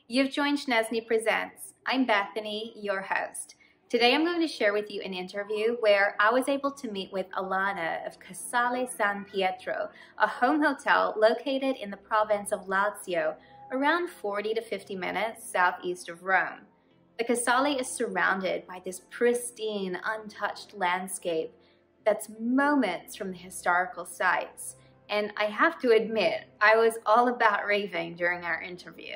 You've joined Schnesny Presents. I'm Bethany, your host. Today I'm going to share with you an interview where I was able to meet with Alana of Casale San Pietro, a home hotel located in the province of Lazio, around 40 to 50 minutes southeast of Rome. The Casale is surrounded by this pristine, untouched landscape that's moments from the historical sites. And I have to admit, I was all about raving during our interview.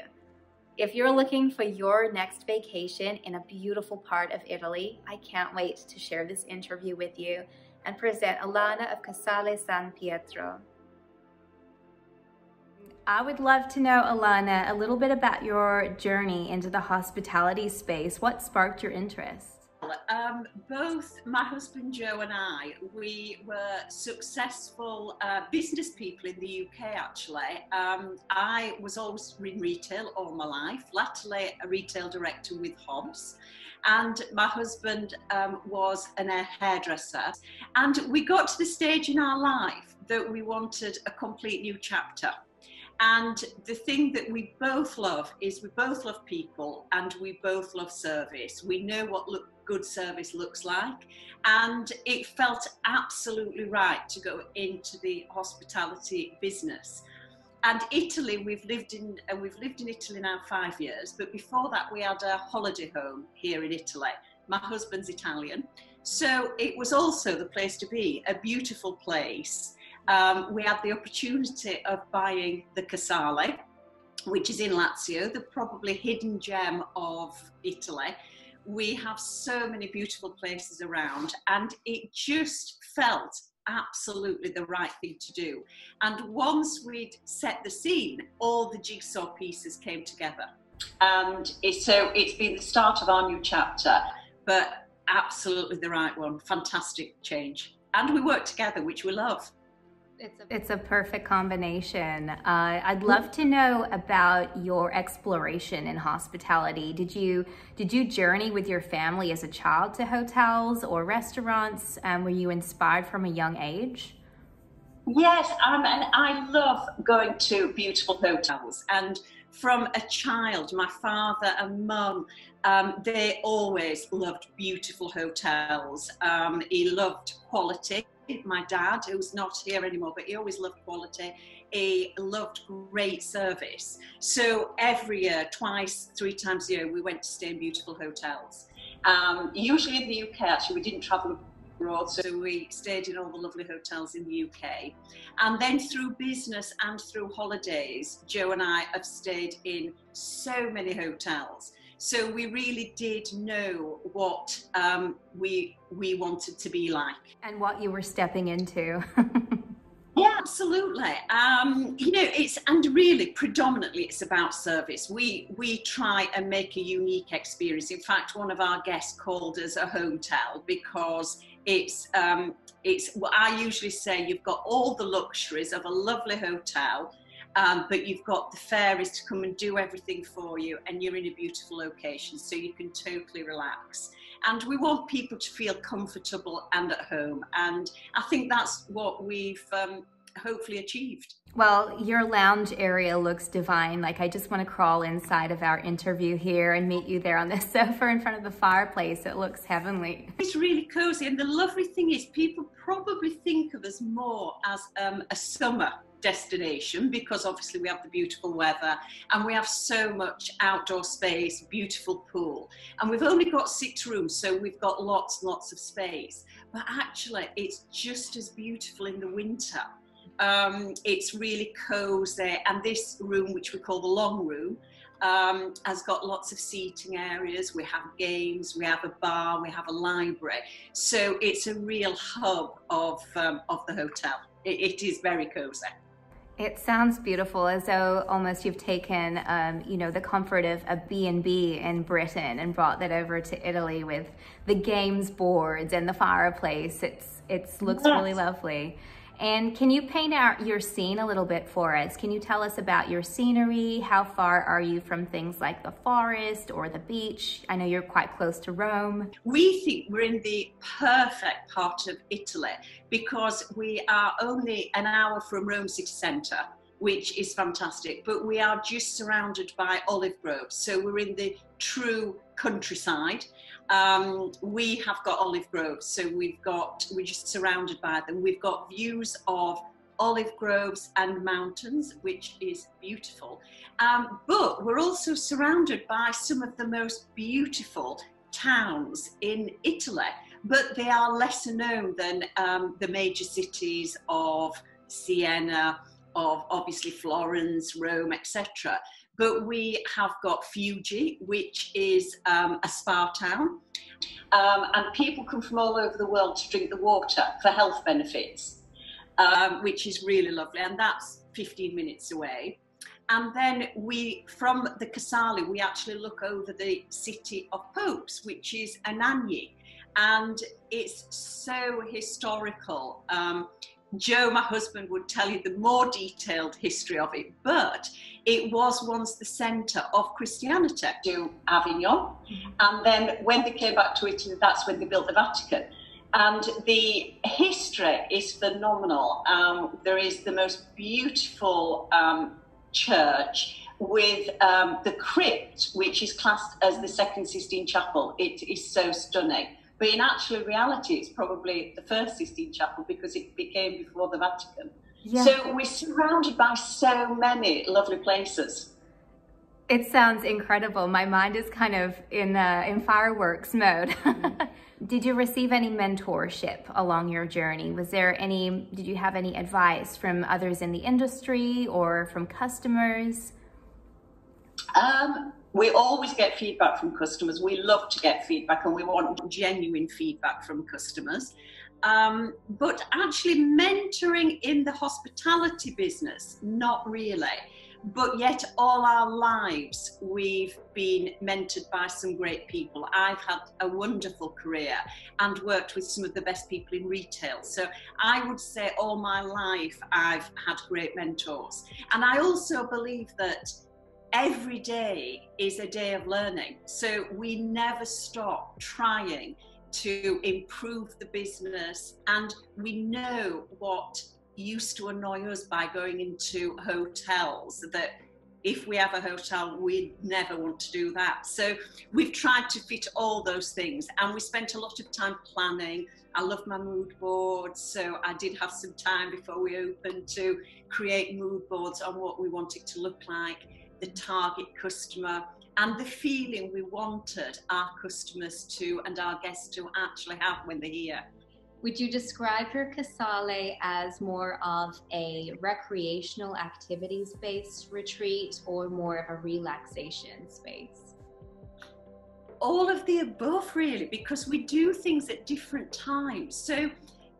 If you're looking for your next vacation in a beautiful part of Italy, I can't wait to share this interview with you and present Alana of Casale San Pietro. I would love to know, Alana, a little bit about your journey into the hospitality space. What sparked your interest? Both my husband Joe and I, we were successful business people in the UK actually. I was always in retail all my life, latterly a retail director with Hobbs, and my husband was a hairdresser. And we got to the stage in our life that we wanted a complete new chapter. And the thing that we both love is we both love people and we both love service. We know what good service looks like, and it felt absolutely right to go into the hospitality business. And Italy, we've lived in Italy now 5 years, but before that we had a holiday home here in Italy. My husband's Italian, so it was also the place to be, a beautiful place. We had the opportunity of buying the Casale, which is in Lazio, the probably hidden gem of Italy. We have so many beautiful places around, and it just felt absolutely the right thing to do. And once we'd set the scene, all the jigsaw pieces came together. And so it's been the start of our new chapter, but absolutely the right one. Fantastic change. And we work together, which we love. It's a perfect combination. I'd love to know about your exploration in hospitality. Did you journey with your family as a child to hotels or restaurants? Were you inspired from a young age? Yes, and I love going to beautiful hotels. And from a child, my father and mum, they always loved beautiful hotels. He loved quality. My dad, who's not here anymore, but he always loved quality. He loved great service. So every year, twice, 3 times a year, we went to stay in beautiful hotels. Usually in the UK, actually, we didn't travel abroad, so we stayed in all the lovely hotels in the UK. And then through business and through holidays, Joe and I have stayed in so many hotels. So we really did know what we wanted to be like. And what you were stepping into. Yeah, absolutely. And really predominantly it's about service. We try and make a unique experience. In fact, one of our guests called us a hotel because it's what I usually say, you've got all the luxuries of a lovely hotel, but you've got the fairies to come and do everything for you, and you're in a beautiful location, so you can totally relax. And we want people to feel comfortable and at home, and I think that's what we've hopefully achieved. Well, your lounge area looks divine. Like, I just want to crawl inside of our interview here and meet you there on the sofa in front of the fireplace. It looks heavenly. It's really cozy, and the lovely thing is people probably think of us more as a summer destination, because obviously we have the beautiful weather and we have so much outdoor space, beautiful pool, and we've only got 6 rooms, so we've got lots of space. But actually it's just as beautiful in the winter. It's really cozy, and this room, which we call the long room, has got lots of seating areas. We have games, we have a bar, we have a library, so it's a real hub of the hotel. It is very cozy. It sounds beautiful, as though almost you've taken, the comfort of a B&B in Britain and brought that over to Italy with the games boards and the fireplace. It looks really lovely. And can you paint out your scene a little bit for us? Can you tell us about your scenery? How far are you from things like the forest or the beach? I know you're quite close to Rome. We think we're in the perfect part of Italy because we are only an hour from Rome city centre. which is fantastic. But we are just surrounded by olive groves. So we're in the true countryside. We have got olive groves, so we're just surrounded by them. We've got views of olive groves and mountains, which is beautiful. But we're also surrounded by some of the most beautiful towns in Italy, but they are lesser known than the major cities of Siena, of obviously Florence, Rome, etc. But we have got Fiuggi, which is a spa town. And people come from all over the world to drink the water for health benefits, which is really lovely. And that's 15 minutes away. And then from the Casale, we actually look over the city of popes, which is Anagni. And it's so historical. Joe, my husband, would tell you the more detailed history of it, but it was once the centre of Christianity to Avignon. And then when they came back to Italy, that's when they built the Vatican. And the history is phenomenal. There is the most beautiful church with the crypt, which is classed as the Second Sistine Chapel. It is so stunning. But in actual reality, it's probably the first Sistine Chapel because it became before the Vatican. Yeah. So we're surrounded by so many lovely places. It sounds incredible. My mind is kind of in fireworks mode. Did you receive any mentorship along your journey? Did you have any advice from others in the industry or from customers? We always get feedback from customers. We love to get feedback and we want genuine feedback from customers. But actually mentoring in the hospitality business, not really. But yet all our lives we've been mentored by some great people. I've had a wonderful career and worked with some of the best people in retail. So I would say all my life I've had great mentors. And I also believe that every day is a day of learning. So we never stop trying to improve the business, and we know what used to annoy us by going into hotels, that if we have a hotel, we never want to do that. So we've tried to fit all those things, and we spent a lot of time planning. I love my mood boards, so I did have some time before we opened to create mood boards on what we want it to look like, the target customer, and the feeling we wanted our customers to and our guests to actually have when they're here. Would you describe your Casale as more of a recreational activities-based retreat or more of a relaxation space? All of the above, really, because we do things at different times. So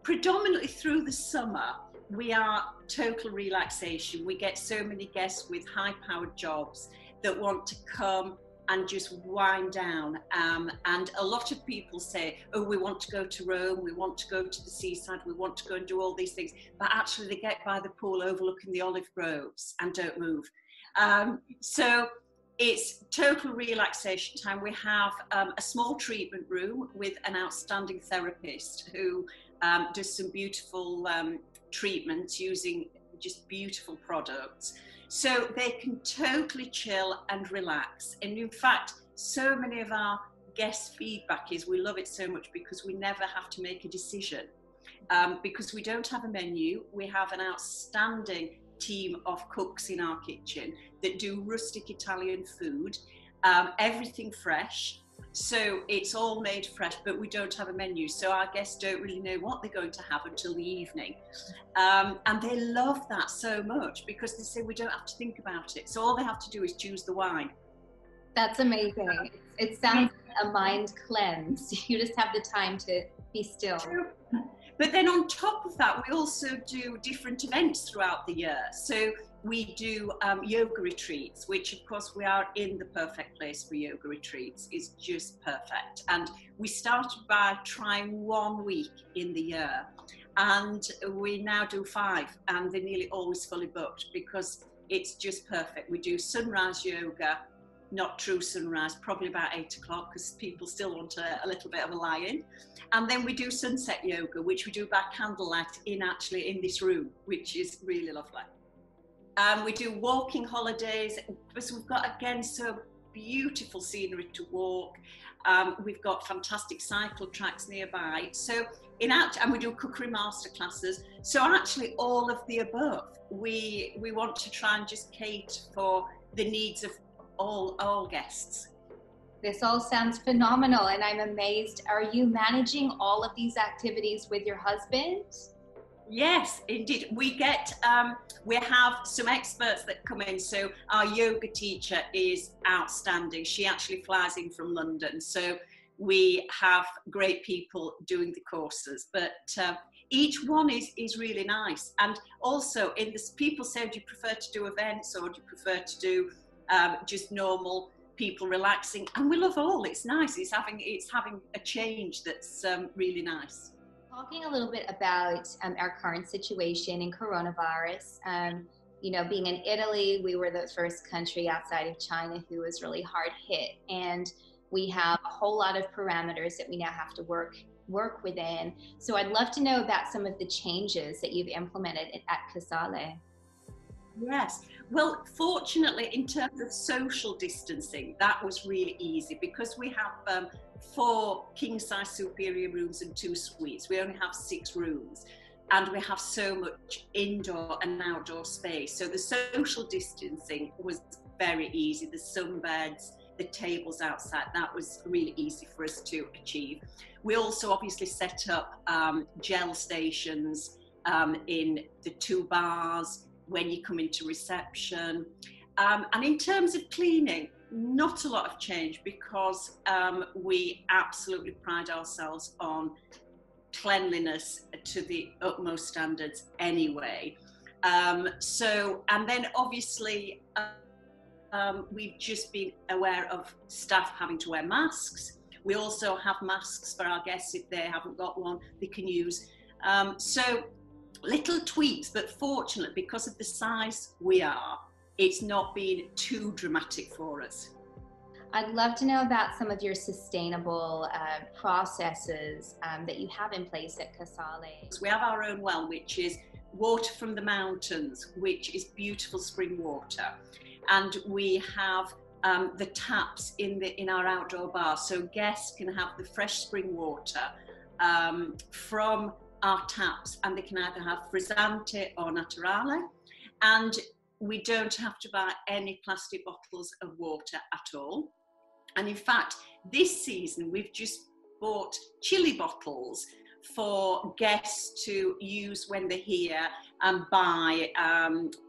predominantly through the summer, we are total relaxation. We get so many guests with high-powered jobs that want to come and just wind down. And a lot of people say, oh, we want to go to Rome, we want to go to the seaside, we want to go and do all these things. But actually they get by the pool overlooking the olive groves and don't move. So it's total relaxation time. We have a small treatment room with an outstanding therapist who does some beautiful treatments using just beautiful products. So they can totally chill and relax. And in fact, so many of our guest feedback is we love it so much because we never have to make a decision. Because we don't have a menu, we have an outstanding team of cooks in our kitchen that do rustic Italian food, everything fresh. So it's all made fresh, but we don't have a menu. So our guests don't really know what they're going to have until the evening. And they love that so much because they say we don't have to think about it. So all they have to do is choose the wine. That's amazing. It sounds like a mind cleanse. You just have the time to be still. True. But then on top of that, we also do different events throughout the year. So we do yoga retreats, which of course we are in the perfect place for yoga retreats. It's just perfect. And we started by trying 1 week in the year, and we now do 5, and they're nearly always fully booked because it's just perfect. We do sunrise yoga, not true sunrise, probably about 8 o'clock because people still want a little bit of a lie-in. And then we do sunset yoga, which we do by candlelight in this room, which is really lovely. We do walking holidays because we've got, again, so beautiful scenery to walk. We've got fantastic cycle tracks nearby. So and we do cookery masterclasses. So actually all of the above. We want to try and just cater for the needs of all guests. This all sounds phenomenal, and I'm amazed. Are you managing all of these activities with your husband? Yes, indeed. We have some experts that come in. So our yoga teacher is outstanding. She actually flies in from London. So we have great people doing the courses, but each one is really nice. And also in this, people say, do you prefer to do events or do you prefer to do just normal people relaxing? And we love all. It's nice. It's having a change that's really nice. Talking a little bit about our current situation in coronavirus, being in Italy, we were the first country outside of China who was really hard hit. And we have a whole lot of parameters that we now have to work within. So I'd love to know about some of the changes that you've implemented at Casale. Yes. Well, fortunately, in terms of social distancing, that was really easy because we have 4 king-size superior rooms and 2 suites. We only have 6 rooms, and we have so much indoor and outdoor space. So the social distancing was very easy. The sunbeds, the tables outside, that was really easy for us to achieve. We also obviously set up gel stations in the 2 bars when you come into reception. And in terms of cleaning, not a lot of change because we absolutely pride ourselves on cleanliness to the utmost standards anyway. And then obviously we've just been aware of staff having to wear masks. We also have masks for our guests. If they haven't got one, they can use. So little tweaks, but fortunately, because of the size we are, it's not been too dramatic for us. I'd love to know about some of your sustainable processes that you have in place at Casale. We have our own well, which is water from the mountains, which is beautiful spring water. And we have the taps in our outdoor bar, so guests can have the fresh spring water from our taps, and they can either have frizzante or naturale, and we don't have to buy any plastic bottles of water at all. And in fact, this season we've just bought chili bottles for guests to use when they're here and buy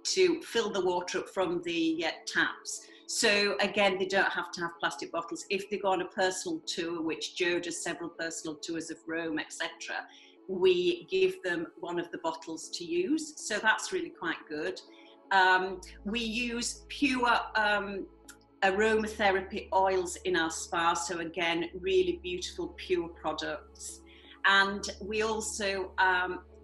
to fill the water up from the taps. So again, they don't have to have plastic bottles. If they go on a personal tour, which Jo does several personal tours of Rome, etc., we give them one of the bottles to use. So that's really quite good. We use pure aromatherapy oils in our spa. So again, really beautiful, pure products. And we also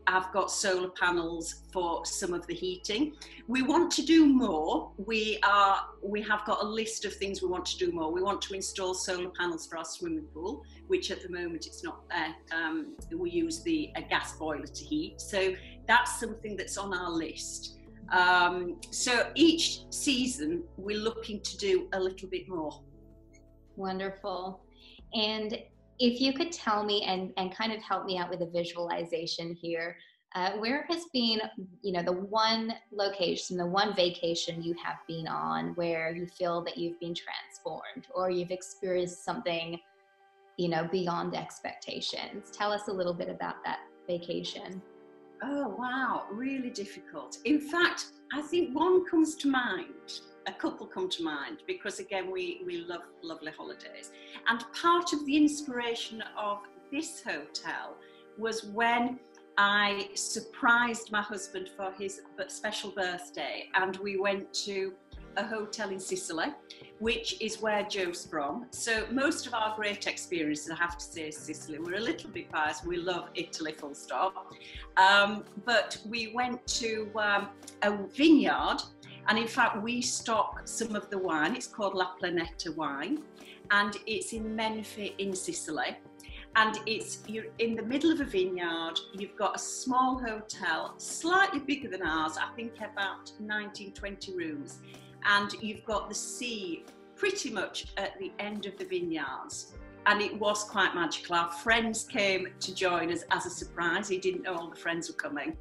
have got solar panels for some of the heating. We want to do more. We have got a list of things we want to do more. We want to install solar panels for our swimming pool, which at the moment it's not there. We use a gas boiler to heat. So that's something that's on our list. So each season we're looking to do a little bit more. Wonderful. And if you could tell me and kind of help me out with a visualization here, where has been, the one location, the one vacation you have been on where you feel that you've been transformed or you've experienced something, beyond expectations? Tell us a little bit about that vacation. Oh, wow, really difficult. In fact, I think one comes to mind, a couple come to mind, because again, we love lovely holidays. And part of the inspiration of this hotel was when I surprised my husband for his special birthday, and we went to a hotel in Sicily, which is where Jo's from. So most of our great experiences, I have to say, is Sicily. We're a little bit biased. We love Italy, full stop. But we went to a vineyard, and in fact, we stock some of the wine. It's called La Planeta wine, and it's in Menfi in Sicily. And you're in the middle of a vineyard. You've got a small hotel, slightly bigger than ours, I think about 19, 20 rooms. And you've got the sea pretty much at the end of the vineyards. And it was quite magical. Our friends came to join us as a surprise. He didn't know all the friends were coming.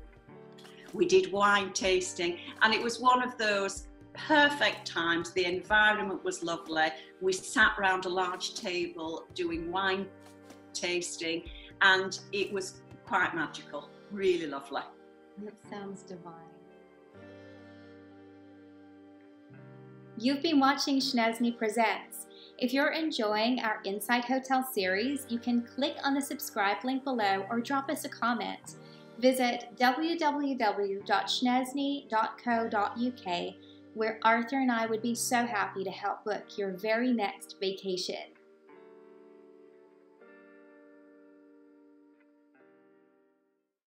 We did wine tasting, and it was one of those perfect times. The environment was lovely. We sat around a large table doing wine tasting, and it was quite magical. Really lovely. That sounds divine. You've been watching Szczesny Presents. If you're enjoying our Inside Hotel series, you can click on the subscribe link below or drop us a comment. Visit www.szczesny.co.uk, where Arthur and I would be so happy to help book your very next vacation.